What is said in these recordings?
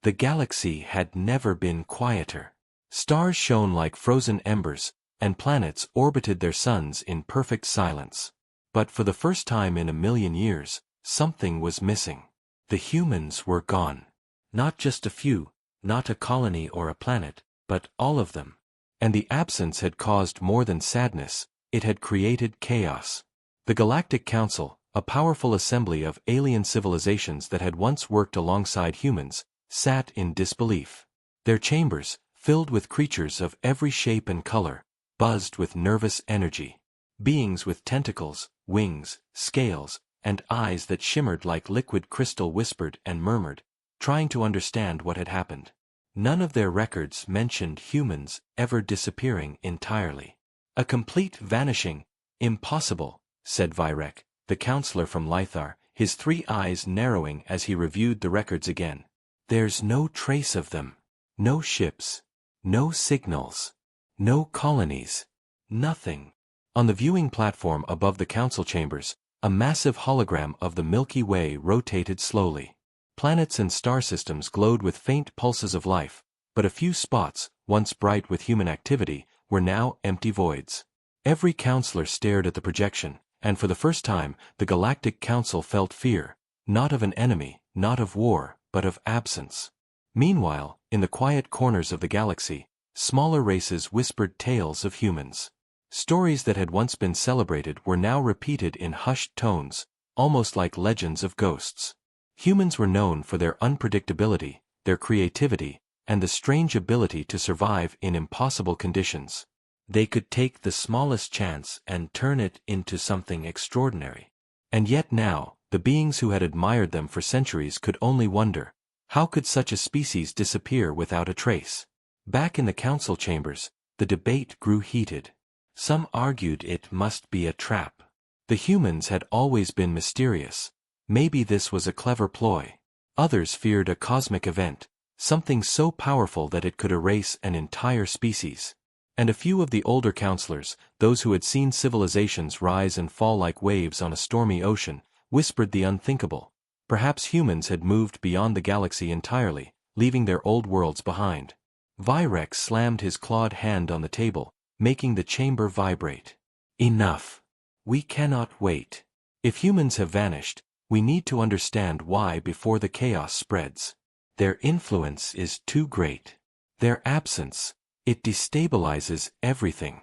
The galaxy had never been quieter. Stars shone like frozen embers, and planets orbited their suns in perfect silence. But for the first time in a million years, something was missing. The humans were gone. Not just a few, not a colony or a planet, but all of them. And the absence had caused more than sadness, it had created chaos. The Galactic Council, a powerful assembly of alien civilizations that had once worked alongside humans, sat in disbelief. Their chambers, filled with creatures of every shape and color, buzzed with nervous energy. Beings with tentacles, wings, scales, and eyes that shimmered like liquid crystal whispered and murmured, trying to understand what had happened. None of their records mentioned humans ever disappearing entirely. A complete vanishing, impossible, said Vyrek, the counselor from Lythar, his 3 eyes narrowing as he reviewed the records again. There's no trace of them. No ships. No signals. No colonies. Nothing. On the viewing platform above the council chambers, a massive hologram of the Milky Way rotated slowly. Planets and star systems glowed with faint pulses of life, but a few spots, once bright with human activity, were now empty voids. Every counselor stared at the projection, and for the first time, the Galactic Council felt fear, not of an enemy, not of war, but of absence. Meanwhile, in the quiet corners of the galaxy, smaller races whispered tales of humans. Stories that had once been celebrated were now repeated in hushed tones, almost like legends of ghosts. Humans were known for their unpredictability, their creativity, and the strange ability to survive in impossible conditions. They could take the smallest chance and turn it into something extraordinary. And yet now, the beings who had admired them for centuries could only wonder, how could such a species disappear without a trace? Back in the council chambers, the debate grew heated. Some argued it must be a trap. The humans had always been mysterious. Maybe this was a clever ploy. Others feared a cosmic event, something so powerful that it could erase an entire species. And a few of the older counselors, those who had seen civilizations rise and fall like waves on a stormy ocean, whispered the unthinkable. Perhaps humans had moved beyond the galaxy entirely, leaving their old worlds behind. Vyrek slammed his clawed hand on the table, making the chamber vibrate. Enough. We cannot wait. If humans have vanished, we need to understand why before the chaos spreads. Their influence is too great. Their absence, it destabilizes everything.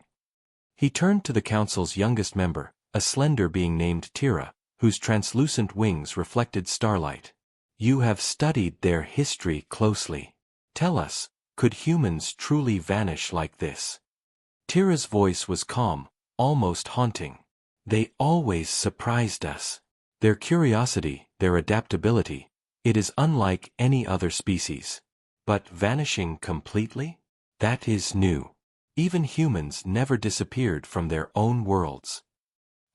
He turned to the council's youngest member, a slender being named Tira, whose translucent wings reflected starlight. You have studied their history closely. Tell us, could humans truly vanish like this? Tira's voice was calm, almost haunting. They always surprised us. Their curiosity, their adaptability, it is unlike any other species. But vanishing completely? That is new. Even humans never disappeared from their own worlds.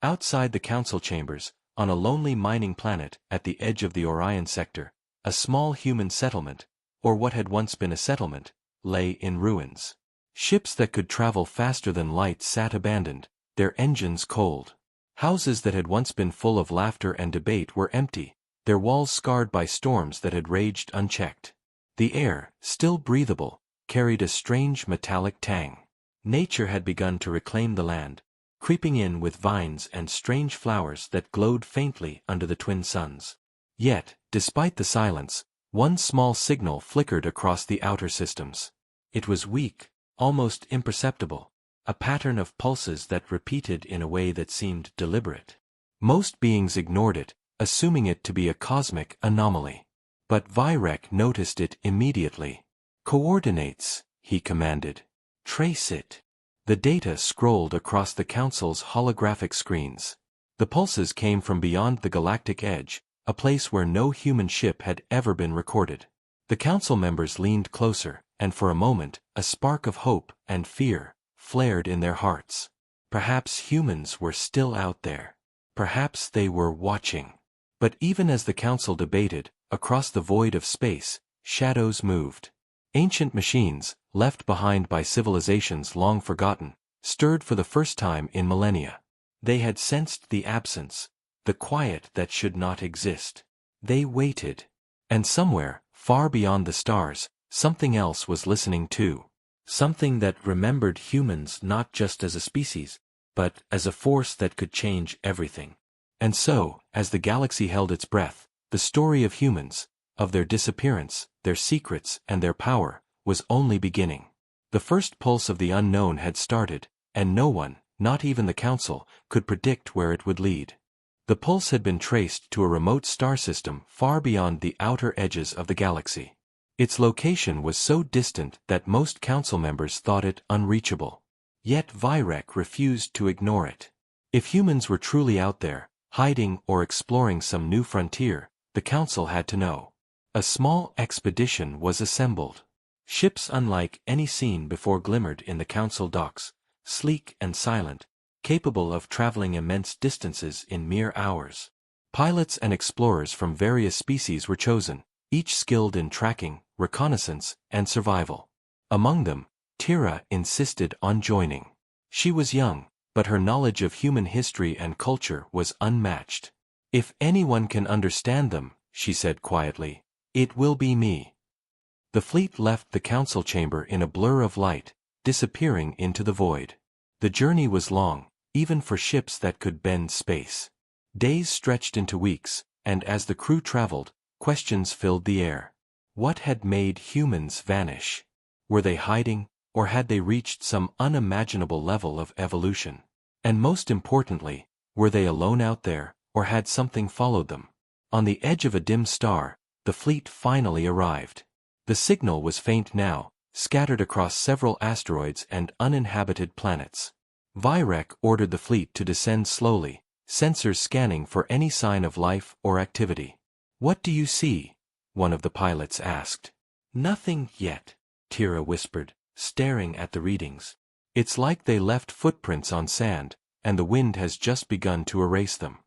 Outside the council chambers, on a lonely mining planet at the edge of the Orion sector, a small human settlement, or what had once been a settlement, lay in ruins. Ships that could travel faster than light sat abandoned, their engines cold. Houses that had once been full of laughter and debate were empty, their walls scarred by storms that had raged unchecked. The air, still breathable, carried a strange metallic tang. Nature had begun to reclaim the land, creeping in with vines and strange flowers that glowed faintly under the twin suns. Yet, despite the silence, one small signal flickered across the outer systems. It was weak, almost imperceptible, a pattern of pulses that repeated in a way that seemed deliberate. Most beings ignored it, assuming it to be a cosmic anomaly. But Vyrek noticed it immediately. Coordinates, he commanded. Trace it. The data scrolled across the council's holographic screens. The pulses came from beyond the galactic edge, a place where no human ship had ever been recorded. The council members leaned closer, and for a moment, a spark of hope and fear flared in their hearts. Perhaps humans were still out there. Perhaps they were watching. But even as the council debated, across the void of space, shadows moved. Ancient machines, left behind by civilizations long forgotten, stirred for the first time in millennia. They had sensed the absence, the quiet that should not exist. They waited. And somewhere, far beyond the stars, something else was listening too. Something that remembered humans not just as a species, but as a force that could change everything. And so, as the galaxy held its breath, the story of humans, of their disappearance, their secrets, and their power, was only beginning. The first pulse of the unknown had started, and no one, not even the Council, could predict where it would lead. The pulse had been traced to a remote star system far beyond the outer edges of the galaxy. Its location was so distant that most Council members thought it unreachable. Yet Vyrek refused to ignore it. If humans were truly out there, hiding or exploring some new frontier, the Council had to know. A small expedition was assembled. Ships unlike any seen before glimmered in the Council docks, sleek and silent, capable of traveling immense distances in mere hours. Pilots and explorers from various species were chosen, each skilled in tracking, reconnaissance, and survival. Among them, Tira insisted on joining. She was young, but her knowledge of human history and culture was unmatched. "If anyone can understand them," she said quietly, "it will be me." The fleet left the council chamber in a blur of light, disappearing into the void. The journey was long, even for ships that could bend space. Days stretched into weeks, and as the crew traveled, questions filled the air. What had made humans vanish? Were they hiding, or had they reached some unimaginable level of evolution? And most importantly, were they alone out there, or had something followed them? On the edge of a dim star, the fleet finally arrived. The signal was faint now, scattered across several asteroids and uninhabited planets. Vyrek ordered the fleet to descend slowly, sensors scanning for any sign of life or activity. "What do you see?" one of the pilots asked. "Nothing yet," Tira whispered, staring at the readings. "It's like they left footprints on sand, and the wind has just begun to erase them."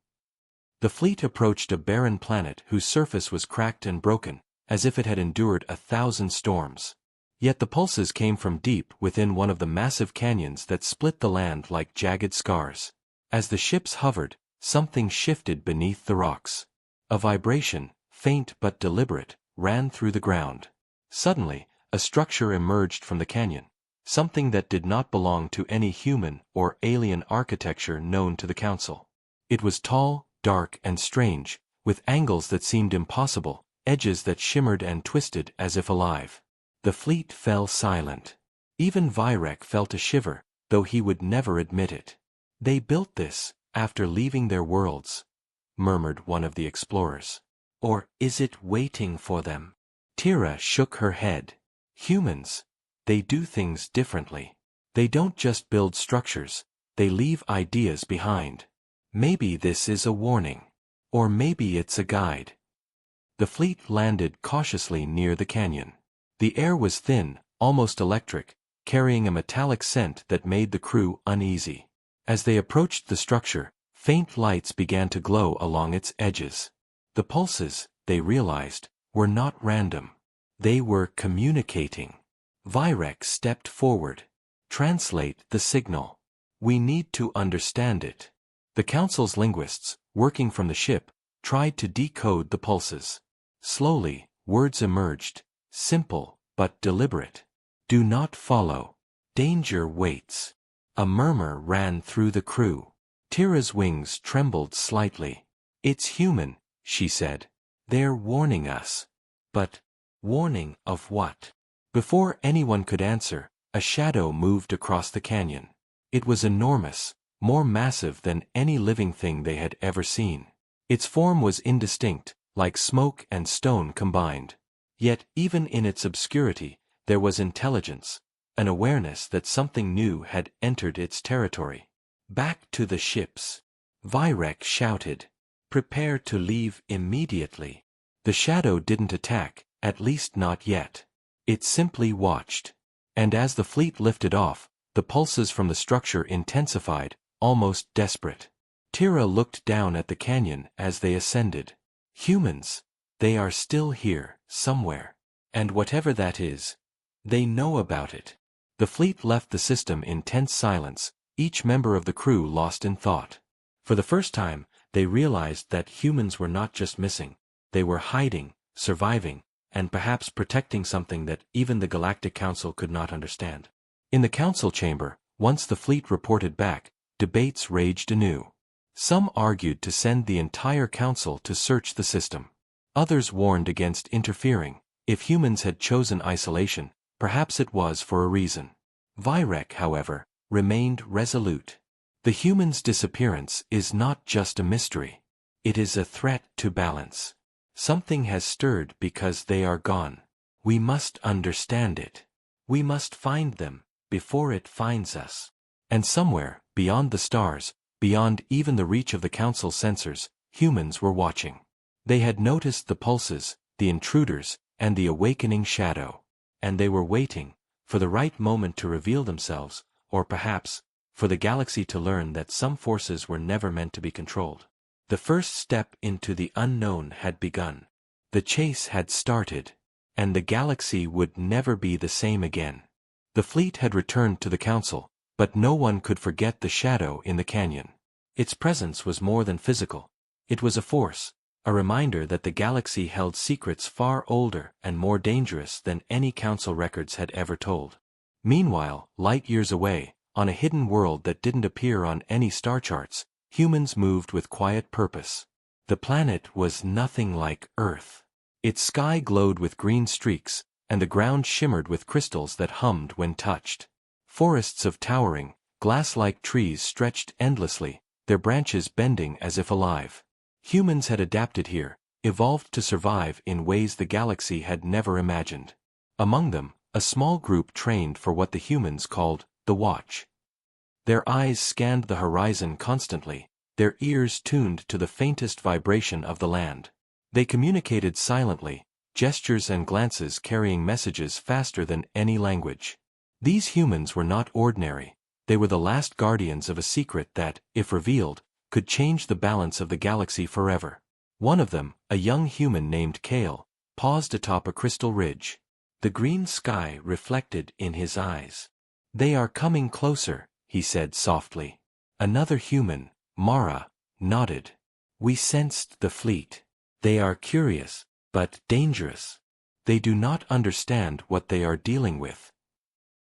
The fleet approached a barren planet whose surface was cracked and broken, as if it had endured 1,000 storms. Yet the pulses came from deep within one of the massive canyons that split the land like jagged scars. As the ships hovered, something shifted beneath the rocks. A vibration, faint but deliberate, ran through the ground. Suddenly, a structure emerged from the canyon, something that did not belong to any human or alien architecture known to the Council. It was tall, dark, and strange, with angles that seemed impossible, edges that shimmered and twisted as if alive. The fleet fell silent. Even Vyrek felt a shiver, though he would never admit it. "They built this, after leaving their worlds," murmured one of the explorers. "Or is it waiting for them?" Tira shook her head. "Humans, they do things differently. They don't just build structures, they leave ideas behind. Maybe this is a warning. Or maybe it's a guide." The fleet landed cautiously near the canyon. The air was thin, almost electric, carrying a metallic scent that made the crew uneasy. As they approached the structure, faint lights began to glow along its edges. The pulses, they realized, were not random. They were communicating. Vyrek stepped forward. "Translate the signal. We need to understand it." The Council's linguists, working from the ship, tried to decode the pulses. Slowly, words emerged, simple but deliberate. "Do not follow. Danger waits." A murmur ran through the crew. Tira's wings trembled slightly. "It's human," she said. "They're warning us." But, warning of what? Before anyone could answer, a shadow moved across the canyon. It was enormous, more massive than any living thing they had ever seen. Its form was indistinct, like smoke and stone combined. Yet even in its obscurity, there was intelligence, an awareness that something new had entered its territory. "Back to the ships," Vyrek shouted. "Prepare to leave immediately." The shadow didn't attack, at least not yet. It simply watched. And as the fleet lifted off, the pulses from the structure intensified, almost desperate. Tira looked down at the canyon as they ascended. "Humans. They are still here, somewhere. And whatever that is, they know about it." The fleet left the system in tense silence, each member of the crew lost in thought. For the first time, they realized that humans were not just missing, they were hiding, surviving, and perhaps protecting something that even the Galactic Council could not understand. In the council chamber, once the fleet reported back, debates raged anew. Some argued to send the entire council to search the system. Others warned against interfering. If humans had chosen isolation, perhaps it was for a reason. Vyrek, however, remained resolute. The humans' disappearance is not just a mystery. It is a threat to balance. Something has stirred because they are gone. We must understand it. We must find them before it finds us. And somewhere, beyond the stars, beyond even the reach of the council's sensors, humans were watching. They had noticed the pulses, the intruders, and the awakening shadow. And they were waiting for the right moment to reveal themselves, or perhaps for the galaxy to learn that some forces were never meant to be controlled. The first step into the unknown had begun. The chase had started, and the galaxy would never be the same again. The fleet had returned to the council, but no one could forget the shadow in the canyon. Its presence was more than physical. It was a force, a reminder that the galaxy held secrets far older and more dangerous than any council records had ever told. Meanwhile, light years away, on a hidden world that didn't appear on any star charts, humans moved with quiet purpose. The planet was nothing like Earth. Its sky glowed with green streaks, and the ground shimmered with crystals that hummed when touched. Forests of towering, glass-like trees stretched endlessly, their branches bending as if alive. Humans had adapted here, evolved to survive in ways the galaxy had never imagined. Among them, a small group trained for what the humans called the Watch. Their eyes scanned the horizon constantly, their ears tuned to the faintest vibration of the land. They communicated silently, gestures and glances carrying messages faster than any language. These humans were not ordinary. They were the last guardians of a secret that, if revealed, could change the balance of the galaxy forever. One of them, a young human named Kale, paused atop a crystal ridge. The green sky reflected in his eyes. "They are coming closer," he said softly. Another human, Mara, nodded. "We sensed the fleet. They are curious, but dangerous. They do not understand what they are dealing with."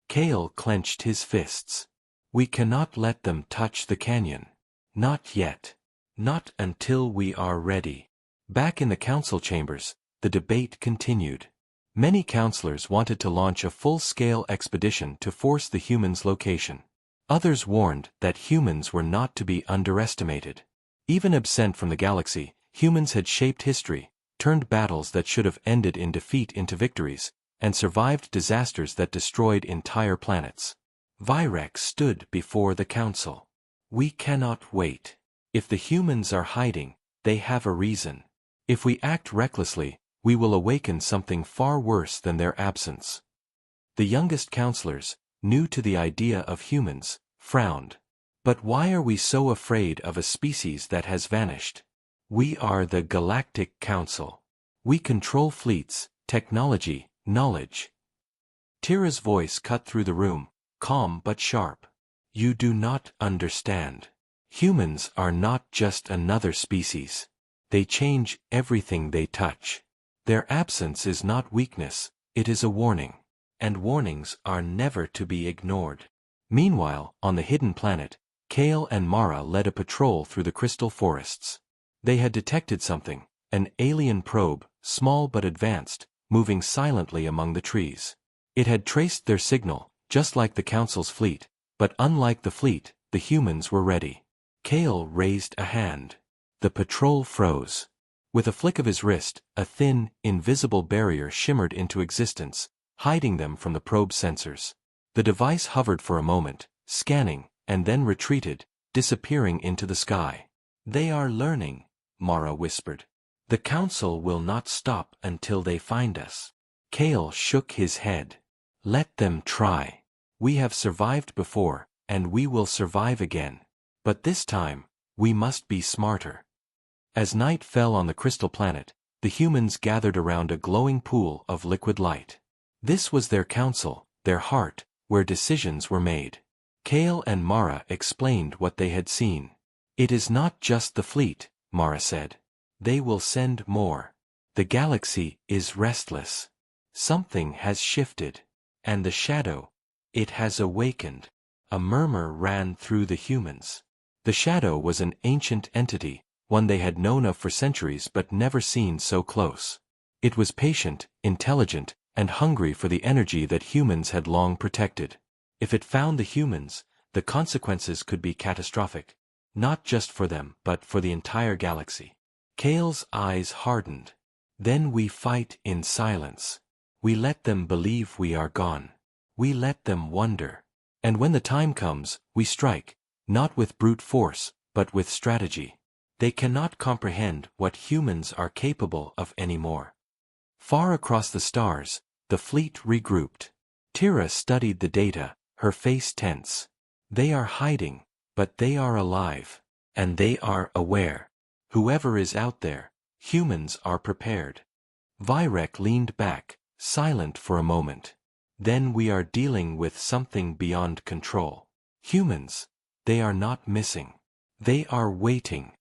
Kale clenched his fists. "We cannot let them touch the canyon. Not yet. Not until we are ready." Back in the council chambers, the debate continued. Many counselors wanted to launch a full-scale expedition to force the humans' location. Others warned that humans were not to be underestimated. Even absent from the galaxy, humans had shaped history, turned battles that should have ended in defeat into victories, and survived disasters that destroyed entire planets. Vyrek stood before the council. "We cannot wait. If the humans are hiding, they have a reason. If we act recklessly, we will awaken something far worse than their absence." The youngest counselors, new to the idea of humans, frowned. "But why are we so afraid of a species that has vanished? We are the Galactic Council. We control fleets, technology, knowledge." Tira's voice cut through the room, calm but sharp. "You do not understand. Humans are not just another species. They change everything they touch. Their absence is not weakness, it is a warning. And warnings are never to be ignored." Meanwhile, on the hidden planet, Kale and Mara led a patrol through the crystal forests. They had detected something, an alien probe, small but advanced, moving silently among the trees. It had traced their signal, just like the Council's fleet, but unlike the fleet, the humans were ready. Kale raised a hand. The patrol froze. With a flick of his wrist, a thin, invisible barrier shimmered into existence, hiding them from the probe's sensors. The device hovered for a moment, scanning, and then retreated, disappearing into the sky. "They are learning," Mara whispered. "The Council will not stop until they find us." Kale shook his head. "Let them try. We have survived before, and we will survive again. But this time, we must be smarter." As night fell on the crystal planet, the humans gathered around a glowing pool of liquid light. This was their council, their heart, where decisions were made. Kale and Mara explained what they had seen. "It is not just the fleet," Mara said. "They will send more. The galaxy is restless. Something has shifted. And the shadow, it has awakened. A murmur ran through the humans. The shadow was an ancient entity, one they had known of for centuries but never seen so close. It was patient, intelligent, and hungry for the energy that humans had long protected. If it found the humans, the consequences could be catastrophic. Not just for them, but for the entire galaxy. Kale's eyes hardened. Then we fight in silence. We let them believe we are gone. We let them wonder. And when the time comes, we strike, not with brute force, but with strategy. They cannot comprehend what humans are capable of anymore. Far across the stars, the fleet regrouped. Tira studied the data, her face tense. They are hiding, but they are alive. And they are aware. Whoever is out there, humans are prepared. Vyrek leaned back, silent for a moment. Then we are dealing with something beyond control. Humans, they are not missing. They are waiting.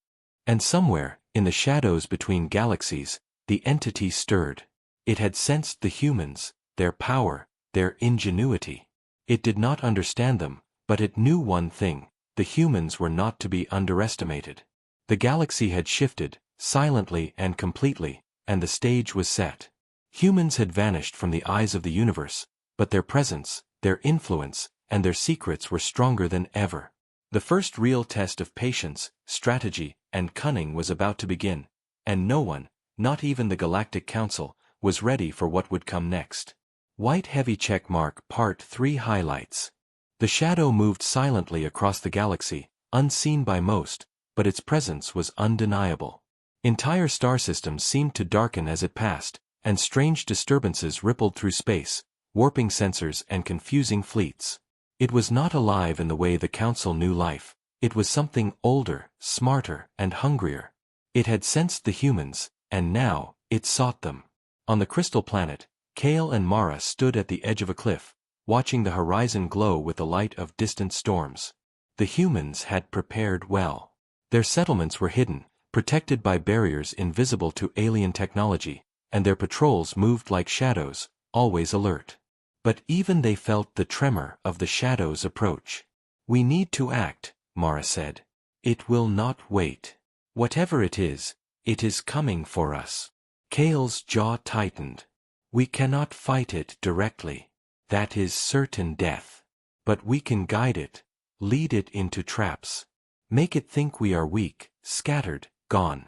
And somewhere, in the shadows between galaxies, the entity stirred. It had sensed the humans, their power, their ingenuity. It did not understand them, but it knew one thing: the humans were not to be underestimated. The galaxy had shifted, silently and completely, and the stage was set. Humans had vanished from the eyes of the universe, but their presence, their influence, and their secrets were stronger than ever. The first real test of patience, strategy, and cunning was about to begin, and no one, not even the Galactic Council, was ready for what would come next. White heavy checkmark Part 3 highlights. The shadow moved silently across the galaxy, unseen by most, but its presence was undeniable. Entire star systems seemed to darken as it passed, and strange disturbances rippled through space, warping sensors and confusing fleets. It was not alive in the way the Council knew life. It was something older, smarter, and hungrier. It had sensed the humans, and now, it sought them. On the crystal planet, Kale and Mara stood at the edge of a cliff, watching the horizon glow with the light of distant storms. The humans had prepared well. Their settlements were hidden, protected by barriers invisible to alien technology, and their patrols moved like shadows, always alert. But even they felt the tremor of the shadow's approach. "We need to act," Mara said. "It will not wait. Whatever it is coming for us." Kale's jaw tightened. "We cannot fight it directly. That is certain death. But we can guide it, lead it into traps. Make it think we are weak, scattered, gone."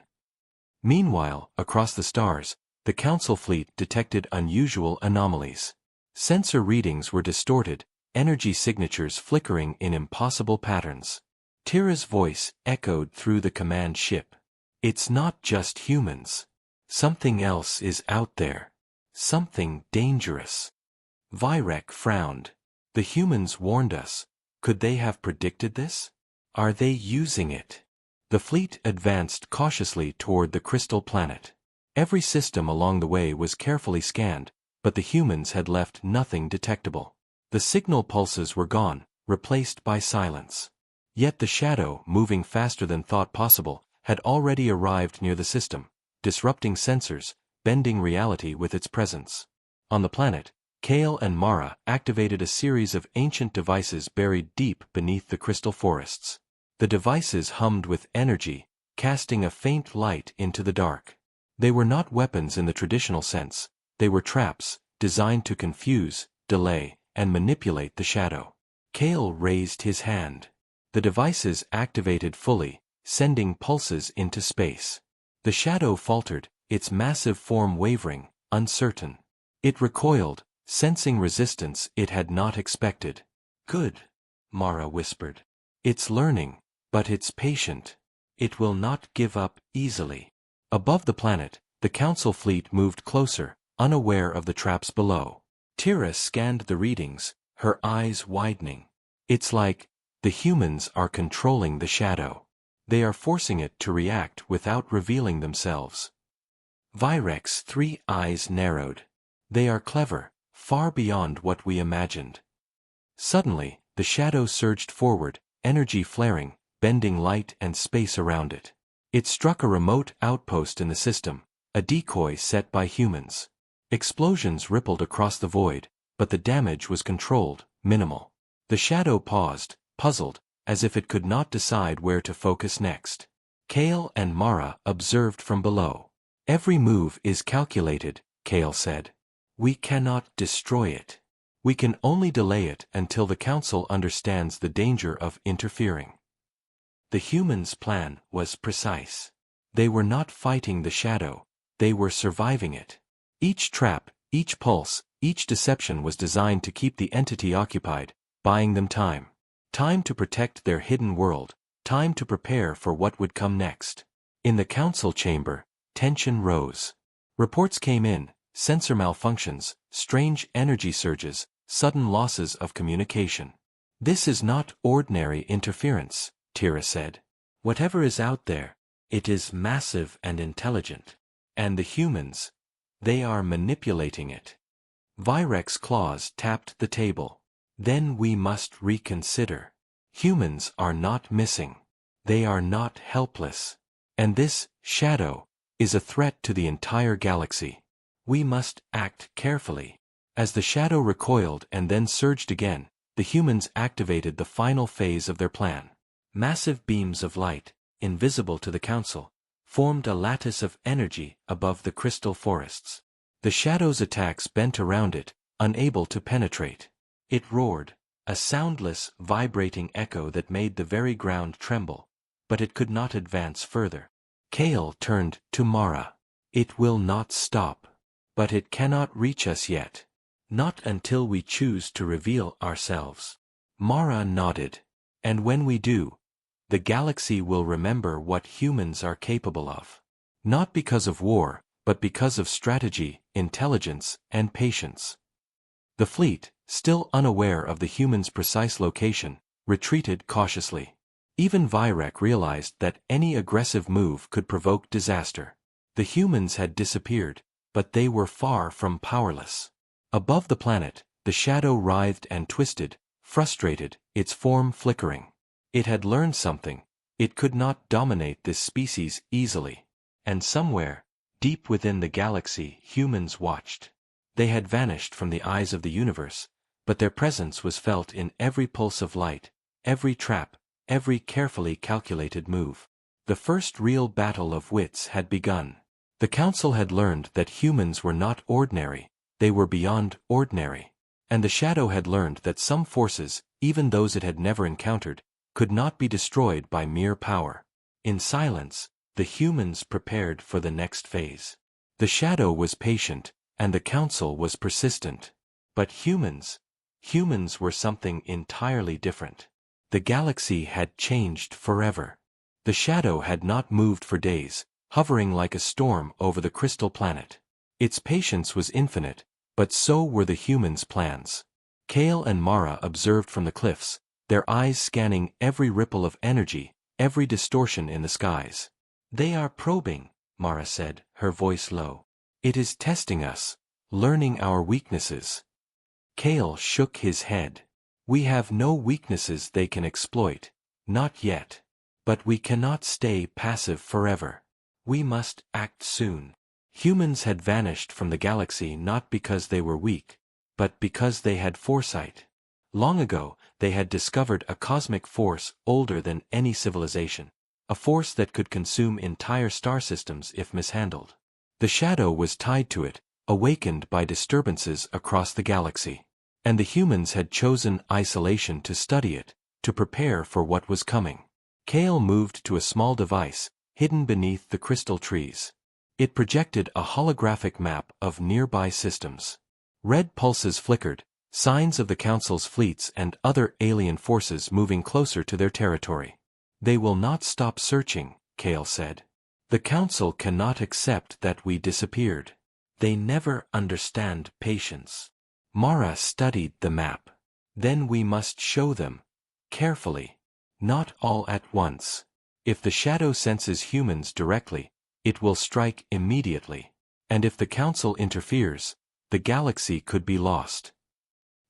Meanwhile, across the stars, the Council fleet detected unusual anomalies. Sensor readings were distorted, energy signatures flickering in impossible patterns. Tira's voice echoed through the command ship. "It's not just humans. Something else is out there. Something dangerous." Vyrek frowned. "The humans warned us. Could they have predicted this? Are they using it?" The fleet advanced cautiously toward the crystal planet. Every system along the way was carefully scanned, but the humans had left nothing detectable. The signal pulses were gone, replaced by silence. Yet the shadow, moving faster than thought possible, had already arrived near the system, disrupting sensors, bending reality with its presence. On the planet, Kale and Mara activated a series of ancient devices buried deep beneath the crystal forests. The devices hummed with energy, casting a faint light into the dark. They were not weapons in the traditional sense. They were traps, designed to confuse, delay, and manipulate the shadow. Kale raised his hand. The devices activated fully, sending pulses into space. The shadow faltered, its massive form wavering, uncertain. It recoiled, sensing resistance it had not expected. "Good," Mara whispered. "It's learning, but it's patient. It will not give up easily." Above the planet, the Council fleet moved closer, unaware of the traps below. Tira scanned the readings, her eyes widening. "It's like the humans are controlling the shadow. They are forcing it to react without revealing themselves." Vyrek's 3 eyes narrowed. "They are clever, far beyond what we imagined." Suddenly, the shadow surged forward, energy flaring, bending light and space around it. It struck a remote outpost in the system, a decoy set by humans. Explosions rippled across the void, but the damage was controlled, minimal. The shadow paused, puzzled, as if it could not decide where to focus next. Kale and Mara observed from below. Every move is calculated, Kale said. We cannot destroy it. We can only delay it until the Council understands the danger of interfering. The humans' plan was precise. They were not fighting the shadow, they were surviving it. Each trap, each pulse, each deception was designed to keep the entity occupied, buying them time. Time to protect their hidden world, time to prepare for what would come next. In the council chamber, tension rose. Reports came in, sensor malfunctions, strange energy surges, sudden losses of communication. This is not ordinary interference, Tira said. Whatever is out there, it is massive and intelligent. And the humans, they are manipulating it. Virek's claws tapped the table. Then we must reconsider. Humans are not missing. They are not helpless. And this shadow is a threat to the entire galaxy. We must act carefully. As the shadow recoiled and then surged again, the humans activated the final phase of their plan. Massive beams of light, invisible to the Council, formed a lattice of energy above the crystal forests. The shadow's attacks bent around it, unable to penetrate. It roared, a soundless, vibrating echo that made the very ground tremble, but it could not advance further. Kale turned to Mara. It will not stop. But it cannot reach us yet. Not until we choose to reveal ourselves. Mara nodded. And when we do, the galaxy will remember what humans are capable of. Not because of war, but because of strategy, intelligence, and patience. The fleet, still unaware of the humans' precise location, retreated cautiously. Even Virek realized that any aggressive move could provoke disaster. The humans had disappeared, but they were far from powerless. Above the planet, the shadow writhed and twisted, frustrated, its form flickering. It had learned something. It could not dominate this species easily. And somewhere, deep within the galaxy, humans watched. They had vanished from the eyes of the universe, but their presence was felt in every pulse of light, every trap, every carefully calculated move. The first real battle of wits had begun. The Council had learned that humans were not ordinary, they were beyond ordinary. And the Shadow had learned that some forces, even those it had never encountered, could not be destroyed by mere power. In silence, the humans prepared for the next phase. The Shadow was patient, and the Council was persistent. But humans were something entirely different. The galaxy had changed forever. The Shadow had not moved for days, hovering like a storm over the crystal planet. Its patience was infinite, but so were the humans' plans. Kale and Mara observed from the cliffs, their eyes scanning every ripple of energy, every distortion in the skies. They are probing, Mara said, her voice low. It is testing us, learning our weaknesses. Kale shook his head. We have no weaknesses they can exploit, not yet. But we cannot stay passive forever. We must act soon. Humans had vanished from the galaxy not because they were weak, but because they had foresight. Long ago, they had discovered a cosmic force older than any civilization, a force that could consume entire star systems if mishandled. The Shadow was tied to it, awakened by disturbances across the galaxy. And the humans had chosen isolation to study it, to prepare for what was coming. Kale moved to a small device, hidden beneath the crystal trees. It projected a holographic map of nearby systems. Red pulses flickered, signs of the Council's fleets and other alien forces moving closer to their territory. They will not stop searching, Kale said. The Council cannot accept that we disappeared. They never understand patience. Mara studied the map. Then we must show them, carefully, not all at once. If the Shadow senses humans directly, it will strike immediately. And if the Council interferes, the galaxy could be lost.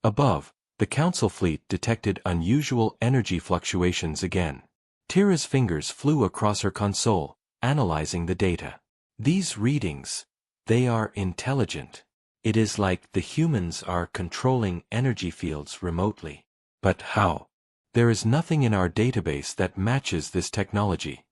Above, the Council fleet detected unusual energy fluctuations again. Tira's fingers flew across her console, analyzing the data. These readings, they are intelligent. It is like the humans are controlling energy fields remotely. But how? There is nothing in our database that matches this technology.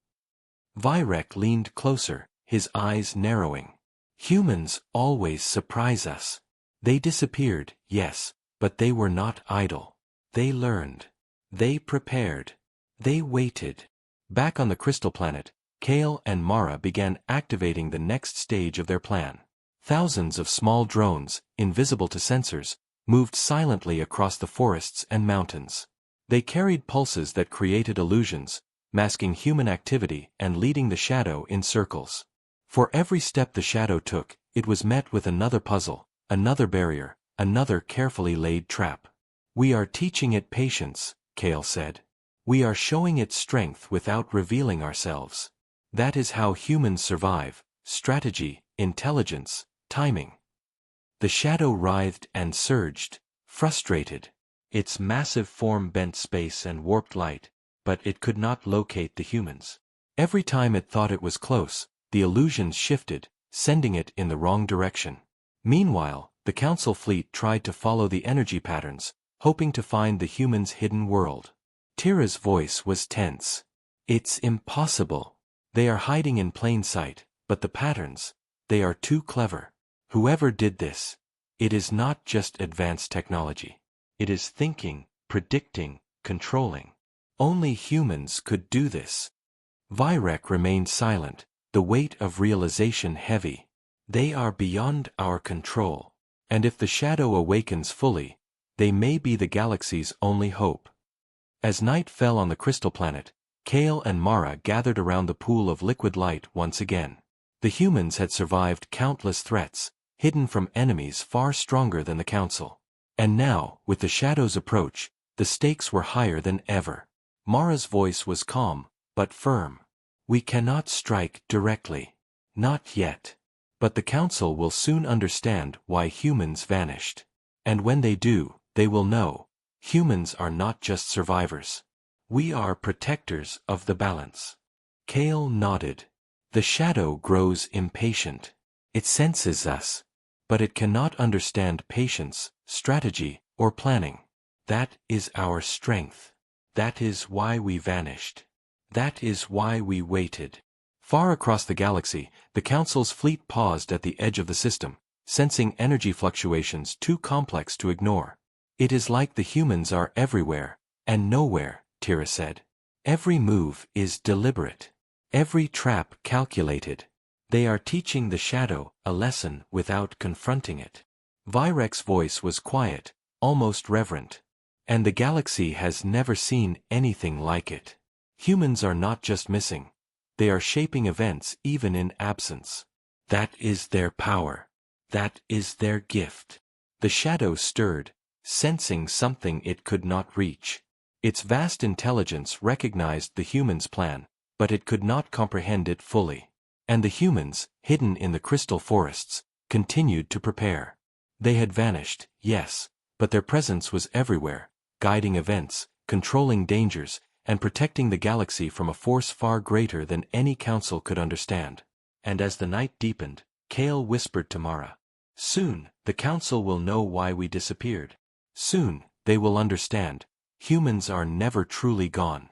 Virek leaned closer, his eyes narrowing. Humans always surprise us. They disappeared, yes, but they were not idle. They learned. They prepared. They waited. Back on the crystal planet, Kale and Mara began activating the next stage of their plan. Thousands of small drones, invisible to sensors, moved silently across the forests and mountains. They carried pulses that created illusions, masking human activity and leading the shadow in circles. For every step the shadow took, it was met with another puzzle, another barrier, another carefully laid trap. "We are teaching it patience," Kale said. "We are showing it strength without revealing ourselves. That is how humans survive: strategy, intelligence, timing." The shadow writhed and surged, frustrated. Its massive form bent space and warped light, but it could not locate the humans. Every time it thought it was close, the illusions shifted, sending it in the wrong direction. Meanwhile, the Council fleet tried to follow the energy patterns, hoping to find the humans' hidden world. Tira's voice was tense. "It's impossible. They are hiding in plain sight, but the patterns, they are too clever. Whoever did this, it is not just advanced technology. It is thinking, predicting, controlling. Only humans could do this." Virek remained silent, the weight of realization heavy. They are beyond our control. And if the shadow awakens fully, they may be the galaxy's only hope. As night fell on the crystal planet, Kale and Mara gathered around the pool of liquid light once again. The humans had survived countless threats, hidden from enemies far stronger than the Council. And now, with the shadow's approach, the stakes were higher than ever. Mara's voice was calm, but firm. "We cannot strike directly. Not yet. But the Council will soon understand why humans vanished. And when they do, they will know. Humans are not just survivors. We are protectors of the balance." Kale nodded. "The shadow grows impatient. It senses us. But it cannot understand patience, strategy, or planning. That is our strength. That is why we vanished. That is why we waited." Far across the galaxy, the Council's fleet paused at the edge of the system, sensing energy fluctuations too complex to ignore. "It is like the humans are everywhere, and nowhere," Tira said. "Every move is deliberate. Every trap calculated. They are teaching the shadow a lesson without confronting it." Virek's voice was quiet, almost reverent. "And the galaxy has never seen anything like it. Humans are not just missing. They are shaping events even in absence. That is their power. That is their gift." The shadow stirred, sensing something it could not reach. Its vast intelligence recognized the humans' plan, but it could not comprehend it fully. And the humans, hidden in the crystal forests, continued to prepare. They had vanished, yes, but their presence was everywhere, guiding events, controlling dangers, and protecting the galaxy from a force far greater than any council could understand. And as the night deepened, Kale whispered to Mara, "Soon, the council will know why we disappeared. Soon, they will understand. Humans are never truly gone."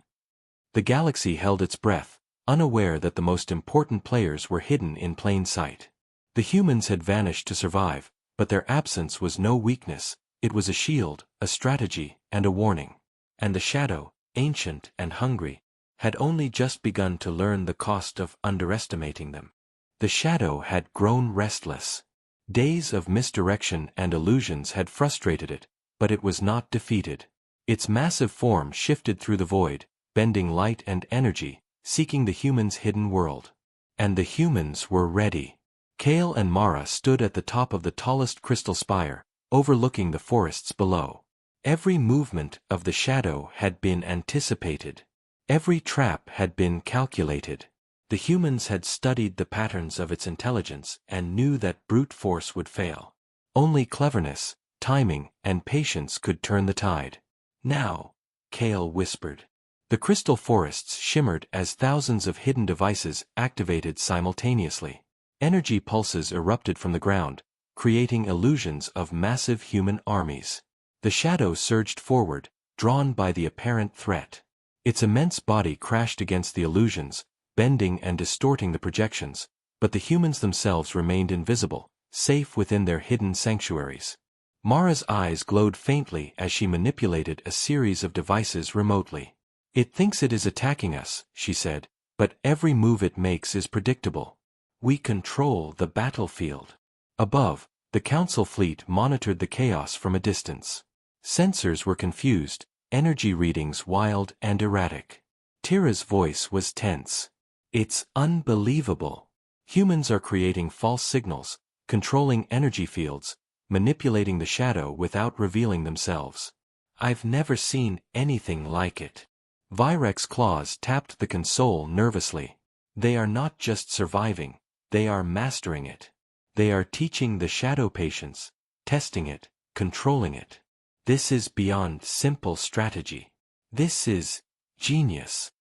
The galaxy held its breath, unaware that the most important players were hidden in plain sight. The humans had vanished to survive, but their absence was no weakness. It was a shield, a strategy, and a warning. And the shadow, ancient and hungry, had only just begun to learn the cost of underestimating them. The shadow had grown restless. Days of misdirection and illusions had frustrated it, but it was not defeated. Its massive form shifted through the void, bending light and energy, seeking the humans' hidden world. And the humans were ready. Kale and Mara stood at the top of the tallest crystal spire, overlooking the forests below. Every movement of the shadow had been anticipated. Every trap had been calculated. The humans had studied the patterns of its intelligence and knew that brute force would fail. Only cleverness, timing, and patience could turn the tide. "Now," Kale whispered. The crystal forests shimmered as thousands of hidden devices activated simultaneously. Energy pulses erupted from the ground, creating illusions of massive human armies. The shadow surged forward, drawn by the apparent threat. Its immense body crashed against the illusions, bending and distorting the projections, but the humans themselves remained invisible, safe within their hidden sanctuaries. Mara's eyes glowed faintly as she manipulated a series of devices remotely. "It thinks it is attacking us," she said, "but every move it makes is predictable. We control the battlefield." Above, the Council fleet monitored the chaos from a distance. Sensors were confused, energy readings wild and erratic. Tira's voice was tense. "It's unbelievable. Humans are creating false signals, controlling energy fields, manipulating the shadow without revealing themselves. I've never seen anything like it." Virek's claws tapped the console nervously. "They are not just surviving, they are mastering it. They are teaching the shadow patience, testing it, controlling it. This is beyond simple strategy. This is genius."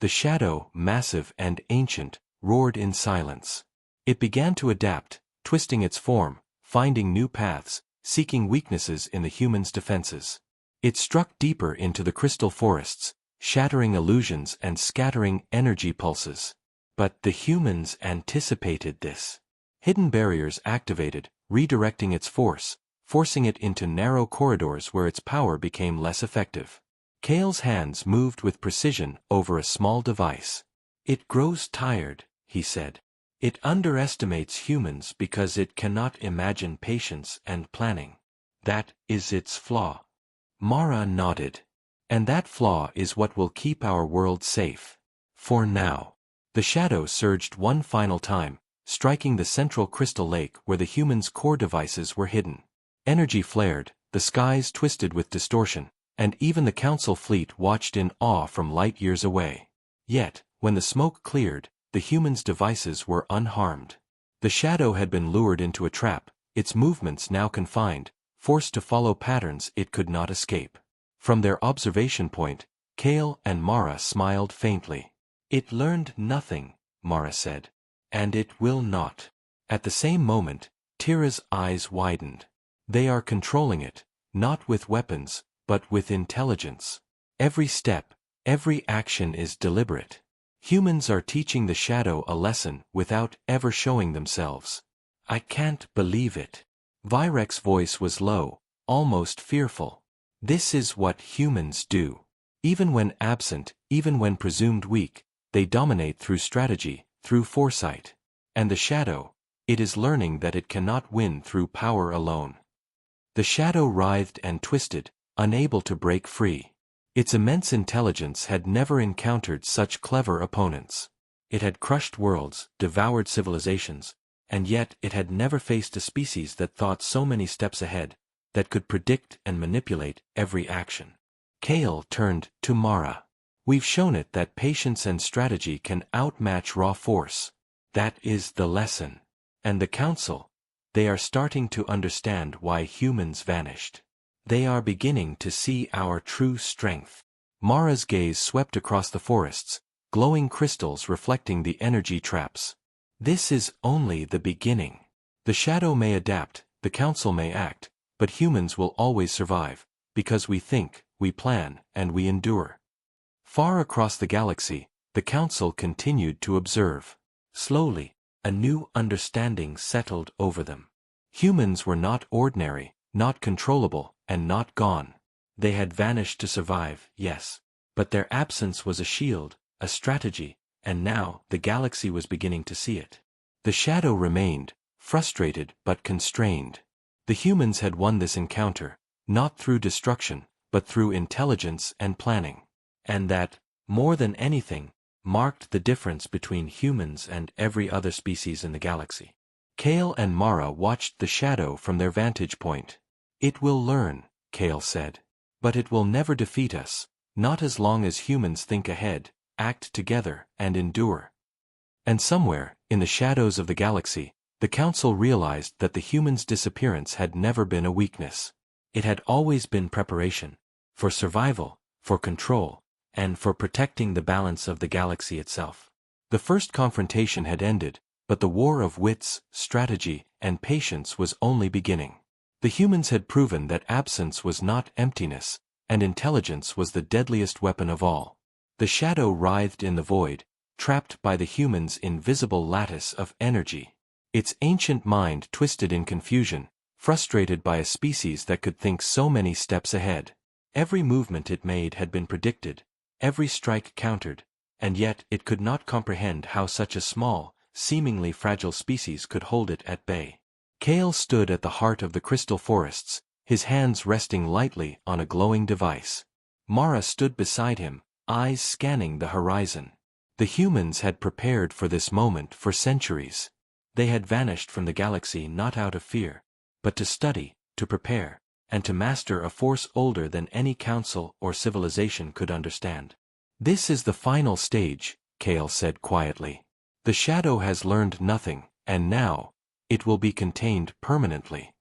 The shadow, massive and ancient, roared in silence. It began to adapt, twisting its form, finding new paths, seeking weaknesses in the humans' defenses. It struck deeper into the crystal forests, shattering illusions and scattering energy pulses. But the humans anticipated this. Hidden barriers activated, redirecting its force, forcing it into narrow corridors where its power became less effective. Kale's hands moved with precision over a small device. "It grows tired," he said. "It underestimates humans because it cannot imagine patience and planning. That is its flaw." Mara nodded. "And that flaw is what will keep our world safe. For now." The shadow surged one final time, striking the central crystal lake where the humans' core devices were hidden. Energy flared, the skies twisted with distortion, and even the Council fleet watched in awe from light years away. Yet, when the smoke cleared, the humans' devices were unharmed. The shadow had been lured into a trap, its movements now confined, forced to follow patterns it could not escape. From their observation point, Kale and Mara smiled faintly. "It learned nothing," Mara said. "And it will not." At the same moment, Tira's eyes widened. "They are controlling it, not with weapons, but with intelligence. Every step, every action is deliberate. Humans are teaching the shadow a lesson without ever showing themselves." "I can't believe it." Virek's voice was low, almost fearful. "This is what humans do. Even when absent, even when presumed weak, they dominate through strategy, through foresight. And the shadow, it is learning that it cannot win through power alone." The shadow writhed and twisted, unable to break free. Its immense intelligence had never encountered such clever opponents. It had crushed worlds, devoured civilizations, and yet it had never faced a species that thought so many steps ahead, that could predict and manipulate every action. Kale turned to Mara. "We've shown it that patience and strategy can outmatch raw force. That is the lesson. And the Council, they are starting to understand why humans vanished. They are beginning to see our true strength." Mara's gaze swept across the forests, glowing crystals reflecting the energy traps. "This is only the beginning. The shadow may adapt, the Council may act, but humans will always survive, because we think, we plan, and we endure." Far across the galaxy, the Council continued to observe. Slowly, a new understanding settled over them. Humans were not ordinary, not controllable, and not gone. They had vanished to survive, yes, but their absence was a shield, a strategy, and now the galaxy was beginning to see it. The shadow remained, frustrated but constrained. The humans had won this encounter, not through destruction, but through intelligence and planning. And that, more than anything, marked the difference between humans and every other species in the galaxy. Kale and Mara watched the shadow from their vantage point. "It will learn," Kale said. "But it will never defeat us, not as long as humans think ahead, act together, and endure." And somewhere, in the shadows of the galaxy, the Council realized that the humans' disappearance had never been a weakness. It had always been preparation, for survival, for control, and for protecting the balance of the galaxy itself. The first confrontation had ended, but the war of wits, strategy, and patience was only beginning. The humans had proven that absence was not emptiness, and intelligence was the deadliest weapon of all. The shadow writhed in the void, trapped by the humans' invisible lattice of energy. Its ancient mind twisted in confusion, frustrated by a species that could think so many steps ahead. Every movement it made had been predicted, every strike countered, and yet it could not comprehend how such a small, seemingly fragile species could hold it at bay. Kale stood at the heart of the crystal forests, his hands resting lightly on a glowing device. Mara stood beside him, eyes scanning the horizon. The humans had prepared for this moment for centuries. They had vanished from the galaxy not out of fear, but to study, to prepare, and to master a force older than any council or civilization could understand. "This is the final stage," Kale said quietly. "The shadow has learned nothing, and now, it will be contained permanently."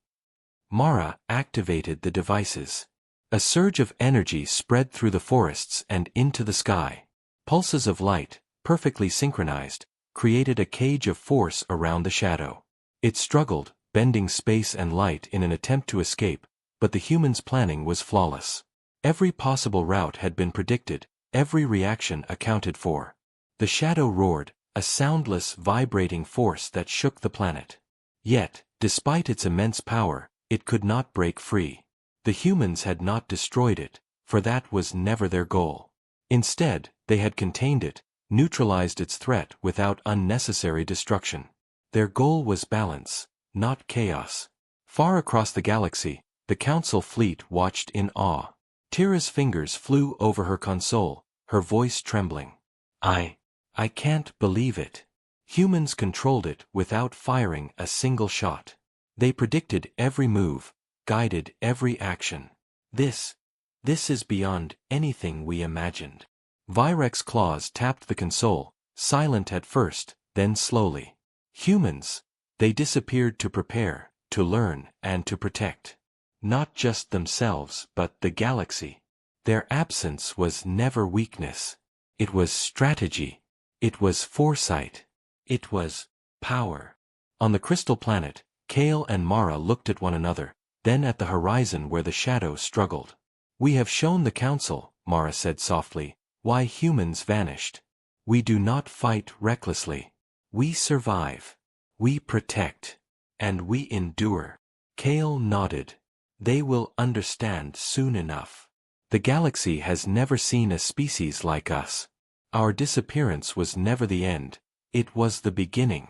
Mara activated the devices. A surge of energy spread through the forests and into the sky. Pulses of light, perfectly synchronized, created a cage of force around the shadow. It struggled, bending space and light in an attempt to escape, but the humans' planning was flawless. Every possible route had been predicted, every reaction accounted for. The shadow roared, a soundless, vibrating force that shook the planet. Yet, despite its immense power, it could not break free. The humans had not destroyed it, for that was never their goal. Instead, they had contained it, neutralized its threat without unnecessary destruction. Their goal was balance, not chaos. Far across the galaxy, the Council fleet watched in awe. Tira's fingers flew over her console, her voice trembling. I can't believe it. Humans controlled it without firing a single shot. They predicted every move, guided every action. This is beyond anything we imagined. Virek's claws tapped the console, silent at first, then slowly. Humans, they disappeared to prepare, to learn, and to protect. Not just themselves but the galaxy. Their absence was never weakness. It was strategy. It was foresight. It was power. On the crystal planet, Kale and Mara looked at one another, then at the horizon where the shadow struggled. "We have shown the Council," Mara said softly, "why humans vanished. We do not fight recklessly. We survive. We protect. And we endure." Kale nodded. "They will understand soon enough. The galaxy has never seen a species like us. Our disappearance was never the end, it was the beginning."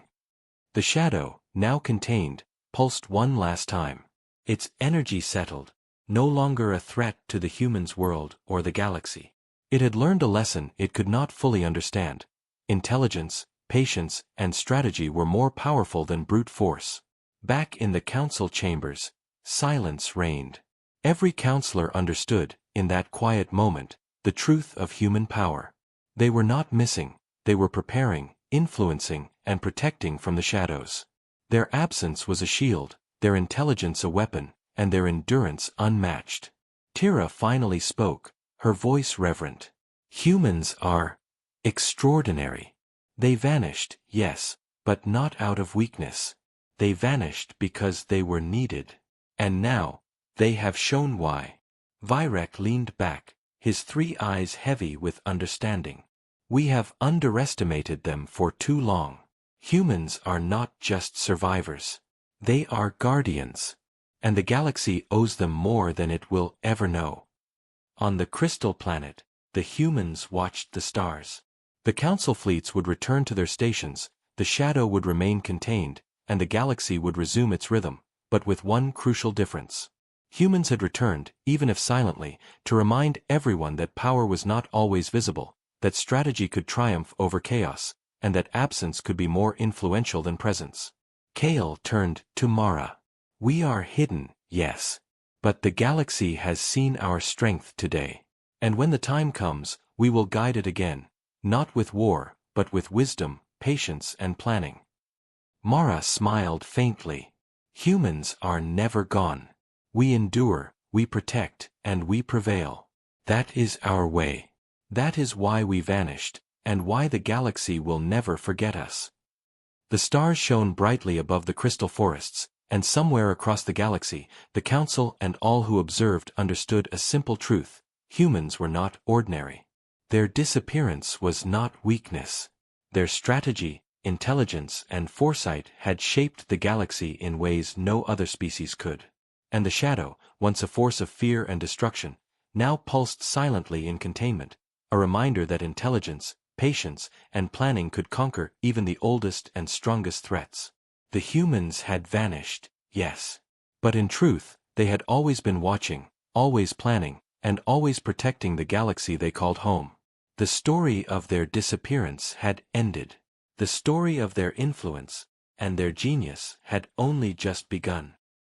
The shadow, now contained, pulsed one last time. Its energy settled, no longer a threat to the humans' world or the galaxy. It had learned a lesson it could not fully understand. Intelligence, patience, and strategy were more powerful than brute force. Back in the council chambers, silence reigned. Every counselor understood, in that quiet moment, the truth of human power. They were not missing, they were preparing, influencing, and protecting from the shadows. Their absence was a shield, their intelligence a weapon, and their endurance unmatched. Tira finally spoke, her voice reverent. "Humans are extraordinary. They vanished, yes, but not out of weakness. They vanished because they were needed. And now, they have shown why." Virek leaned back, his three eyes heavy with understanding. "We have underestimated them for too long. Humans are not just survivors. They are guardians. And the galaxy owes them more than it will ever know." On the crystal planet, the humans watched the stars. The council fleets would return to their stations, the shadow would remain contained, and the galaxy would resume its rhythm, but with one crucial difference. Humans had returned, even if silently, to remind everyone that power was not always visible, that strategy could triumph over chaos, and that absence could be more influential than presence. Kale turned to Mara. "We are hidden, yes. But the galaxy has seen our strength today. And when the time comes, we will guide it again, not with war, but with wisdom, patience, and planning." Mara smiled faintly. "Humans are never gone. We endure, we protect, and we prevail. That is our way. That is why we vanished, and why the galaxy will never forget us." The stars shone brightly above the crystal forests, and somewhere across the galaxy, the Council and all who observed understood a simple truth: humans were not ordinary. Their disappearance was not weakness. Their strategy, intelligence, and foresight had shaped the galaxy in ways no other species could. And the shadow, once a force of fear and destruction, now pulsed silently in containment, a reminder that intelligence, patience, and planning could conquer even the oldest and strongest threats. The humans had vanished, yes. But in truth, they had always been watching, always planning, and always protecting the galaxy they called home. The story of their disappearance had ended. The story of their influence and their genius had only just begun.